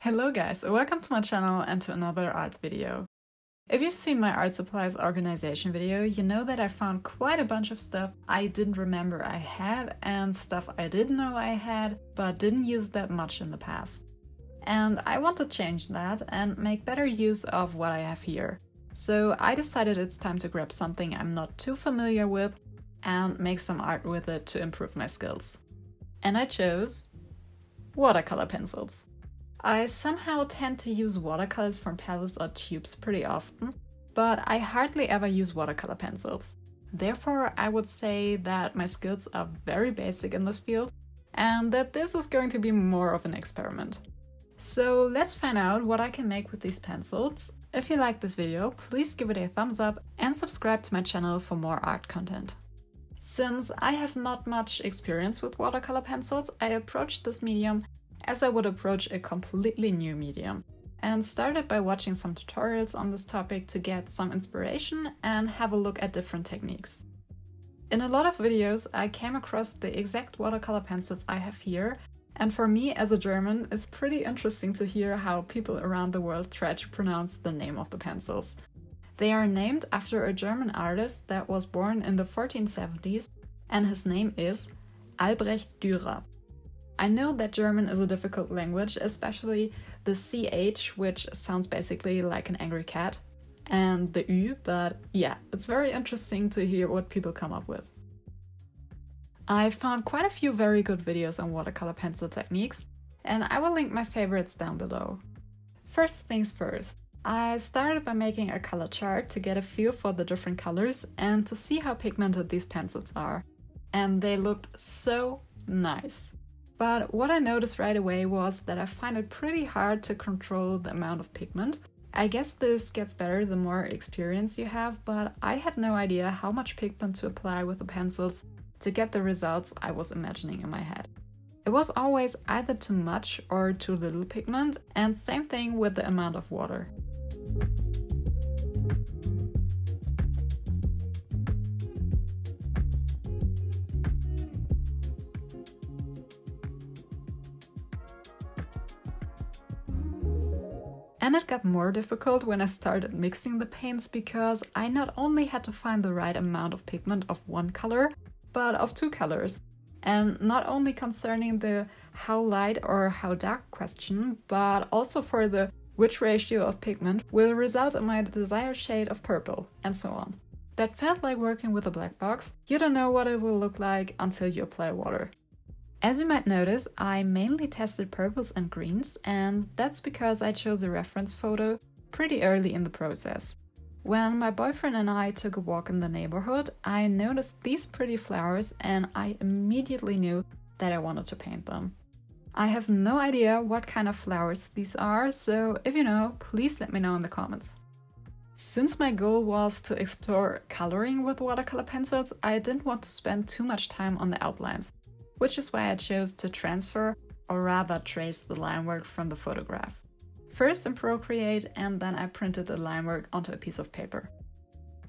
Hello guys, welcome to my channel and to another art video. If you've seen my art supplies organization video, you know that I found quite a bunch of stuff I didn't remember I had and stuff I didn't know I had but didn't use that much in the past. And I want to change that and make better use of what I have here. So I decided it's time to grab something I'm not too familiar with and make some art with it to improve my skills. And I chose watercolor pencils. I somehow tend to use watercolors from palettes or tubes pretty often, but I hardly ever use watercolor pencils. Therefore, I would say that my skills are very basic in this field and that this is going to be more of an experiment. So let's find out what I can make with these pencils. If you like this video, please give it a thumbs up and subscribe to my channel for more art content. Since I have not much experience with watercolor pencils, I approached this medium as I would approach a completely new medium, and started by watching some tutorials on this topic to get some inspiration and have a look at different techniques. In a lot of videos I came across the exact watercolor pencils I have here, and for me as a German it's pretty interesting to hear how people around the world try to pronounce the name of the pencils. They are named after a German artist that was born in the 1470s, and his name is Albrecht Dürer. I know that German is a difficult language, especially the CH, which sounds basically like an angry cat, and the Ü, but yeah, it's very interesting to hear what people come up with. I found quite a few very good videos on watercolor pencil techniques, and I will link my favorites down below. First things first, I started by making a color chart to get a feel for the different colors and to see how pigmented these pencils are. And they looked so nice. But what I noticed right away was that I find it pretty hard to control the amount of pigment. I guess this gets better the more experience you have, but I had no idea how much pigment to apply with the pencils to get the results I was imagining in my head. It was always either too much or too little pigment, and same thing with the amount of water. And it got more difficult when I started mixing the paints, because I not only had to find the right amount of pigment of one color, but of two colors. And not only concerning the how light or how dark question, but also for the which ratio of pigment will result in my desired shade of purple, and so on. That felt like working with a black box. You don't know what it will look like until you apply water. As you might notice, I mainly tested purples and greens, and that's because I chose a reference photo pretty early in the process. When my boyfriend and I took a walk in the neighborhood, I noticed these pretty flowers and I immediately knew that I wanted to paint them. I have no idea what kind of flowers these are, so if you know, please let me know in the comments. Since my goal was to explore coloring with watercolor pencils, I didn't want to spend too much time on the outlines, which is why I chose to transfer, or rather trace, the line work from the photograph. First in Procreate, and then I printed the line work onto a piece of paper.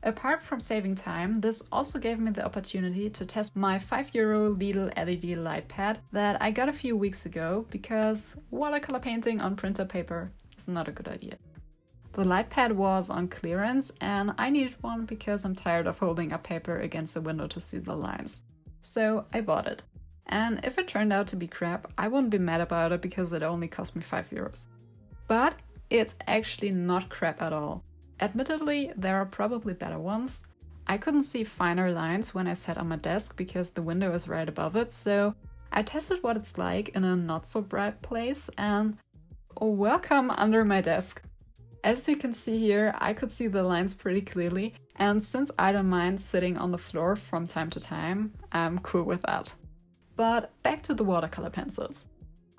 Apart from saving time, this also gave me the opportunity to test my €5 Lidl LED light pad that I got a few weeks ago, because watercolor painting on printer paper is not a good idea. The light pad was on clearance and I needed one because I'm tired of holding up paper against the window to see the lines. So I bought it. And if it turned out to be crap, I wouldn't be mad about it because it only cost me €5. But it's actually not crap at all. Admittedly, there are probably better ones. I couldn't see finer lines when I sat on my desk because the window is right above it, so I tested what it's like in a not so bright place, and welcome under my desk. As you can see here, I could see the lines pretty clearly, and since I don't mind sitting on the floor from time to time, I'm cool with that. But back to the watercolor pencils.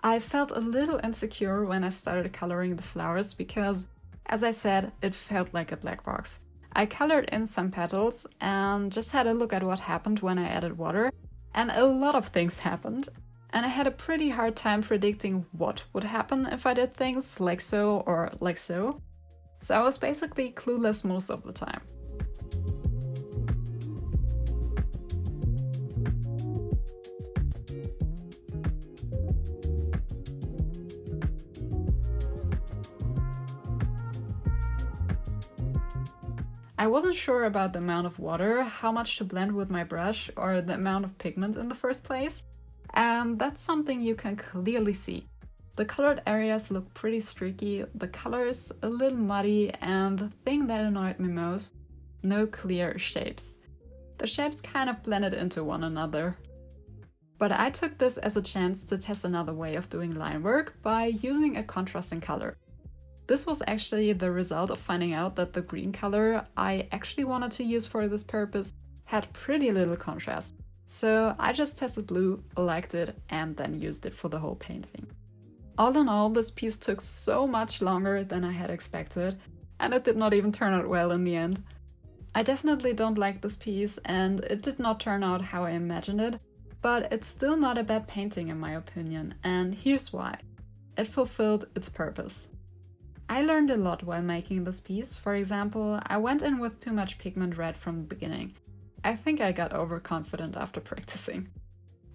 I felt a little insecure when I started coloring the flowers because, as I said, it felt like a black box. I colored in some petals and just had a look at what happened when I added water, and a lot of things happened. And I had a pretty hard time predicting what would happen if I did things like so or like so. So I was basically clueless most of the time. I wasn't sure about the amount of water, how much to blend with my brush, or the amount of pigment in the first place, and that's something you can clearly see. The colored areas look pretty streaky, the colors a little muddy, and the thing that annoyed me most, no clear shapes. The shapes kind of blended into one another. But I took this as a chance to test another way of doing line work by using a contrasting color. This was actually the result of finding out that the green color I actually wanted to use for this purpose had pretty little contrast. So I just tested blue, liked it, and then used it for the whole painting. All in all, this piece took so much longer than I had expected, and it did not even turn out well in the end. I definitely don't like this piece, and it did not turn out how I imagined it, but it's still not a bad painting in my opinion, and here's why. It fulfilled its purpose. I learned a lot while making this piece. For example, I went in with too much pigment red from the beginning. I think I got overconfident after practicing.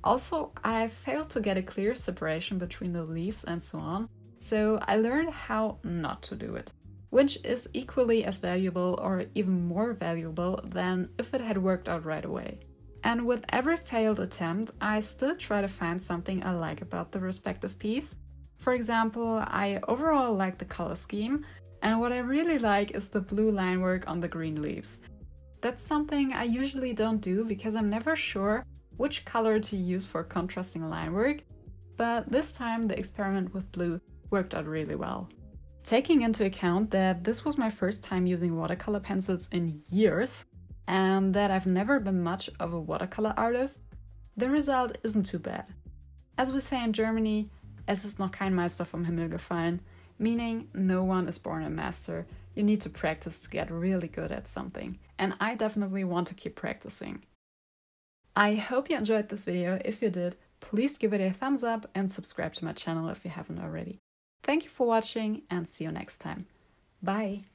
Also, I failed to get a clear separation between the leaves and so on, so I learned how not to do it, which is equally as valuable or even more valuable than if it had worked out right away. And with every failed attempt, I still try to find something I like about the respective piece. For example, I overall like the color scheme, and what I really like is the blue line work on the green leaves. That's something I usually don't do because I'm never sure which color to use for contrasting line work, but this time the experiment with blue worked out really well. Taking into account that this was my first time using watercolor pencils in years, and that I've never been much of a watercolor artist, the result isn't too bad. As we say in Germany, es ist noch kein Meister vom Himmel gefallen, meaning no one is born a master. You need to practice to get really good at something, and I definitely want to keep practicing. I hope you enjoyed this video. If you did, please give it a thumbs up and subscribe to my channel if you haven't already. Thank you for watching and see you next time. Bye!